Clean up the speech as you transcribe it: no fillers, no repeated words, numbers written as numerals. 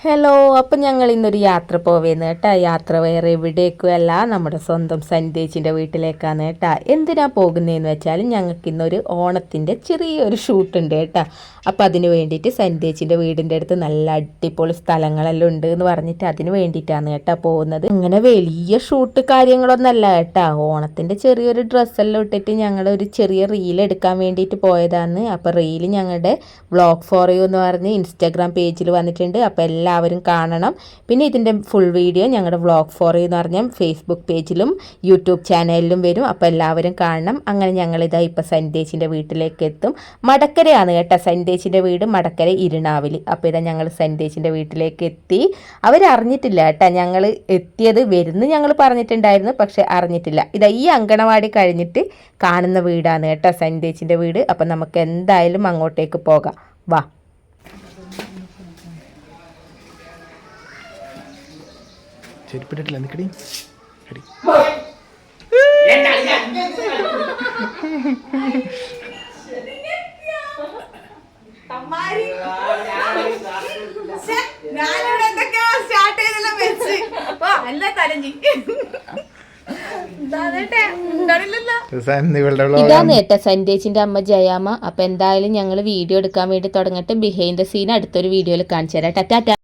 Hello, അപ്പം ഞങ്ങൾ ഇന്നൊരു യാത്ര പോവേന്ന് കേട്ടാ. യാത്ര വേറെ എവിടേക്കും അല്ല, നമ്മുടെ സ്വന്തം സന്ദേശിൻ്റെ വീട്ടിലേക്കാണ് കേട്ടാ. എന്തിനാ പോകുന്നതെന്ന് വെച്ചാൽ ഞങ്ങൾക്ക് ഇന്നൊരു ഓണത്തിൻ്റെ ചെറിയൊരു ഷൂട്ട് ഉണ്ട് കേട്ടാ. അപ്പം അതിന് വേണ്ടിയിട്ട് സന്ദേശിൻ്റെ വീടിൻ്റെ അടുത്ത് നല്ല അടിപൊളി സ്ഥലങ്ങളെല്ലാം ഉണ്ട് എന്ന് പറഞ്ഞിട്ട് അതിന് വേണ്ടിയിട്ടാണ് കേട്ടാ പോകുന്നത്. അങ്ങനെ വലിയ ഷൂട്ട് കാര്യങ്ങളൊന്നല്ല കേട്ടാ. ഓണത്തിൻ്റെ ചെറിയൊരു ഡ്രസ്സെല്ലാം ഇട്ടിട്ട് ഞങ്ങൾ ഒരു ചെറിയ റീൽ എടുക്കാൻ വേണ്ടിയിട്ട് പോയതാണ്. അപ്പോൾ റീൽ ഞങ്ങളുടെ വ്ളോഗ് ഫോർ യു എന്ന് പറഞ്ഞ് ഇൻസ്റ്റാഗ്രാം പേജിൽ വന്നിട്ടുണ്ട്. അപ്പോൾ എല്ലാവരും കാണണം. പിന്നെ ഇതിൻ്റെ ഫുൾ വീഡിയോ ഞങ്ങളുടെ വ്ളോഗ് ഫോർ യു എന്ന് പറഞ്ഞ ഫേസ്ബുക്ക് പേജിലും യൂട്യൂബ് ചാനലിലും വരും. അപ്പോൾ എല്ലാവരും കാണണം. അങ്ങനെ ഞങ്ങളിതാ ഇപ്പോൾ സന്ദേശിൻ്റെ വീട്ടിലേക്ക് എത്തും. മടക്കരയാണ് കേട്ടോ സന്ദേശിൻ്റെ വീട്, മടക്കര ഇരുണാവിൽ. അപ്പോൾ ഇതാ ഞങ്ങൾ സന്ദേശിൻ്റെ വീട്ടിലേക്ക് എത്തി. അവരറിഞ്ഞിട്ടില്ല കേട്ടോ ഞങ്ങൾ എത്തിയത്. വരുന്ന് ഞങ്ങൾ പറഞ്ഞിട്ടുണ്ടായിരുന്നു, പക്ഷെ അറിഞ്ഞിട്ടില്ല. ഇതാ ഈ അങ്കണവാടി കഴിഞ്ഞിട്ട് കാണുന്ന വീടാണ് കേട്ടോ സന്ദേശിൻ്റെ വീട്. അപ്പം നമുക്ക് എന്തായാലും അങ്ങോട്ടേക്ക് പോകാം, വാ. ചെരുപ്പിട്ടിട്ടില്ല നിക്കടി എടി ഇതാണ് കേട്ടോ സന്ദേശിന്റെ അമ്മ ജയാമ്മ. അപ്പൊ എന്തായാലും ഞങ്ങൾ വീഡിയോ എടുക്കാൻ വേണ്ടി തുടങ്ങട്ടെ. ബിഹൈൻഡ് ദ സീൻ അടുത്തൊരു വീഡിയോയിൽ കാണിച്ചു തരാം. ടാറ്റാ.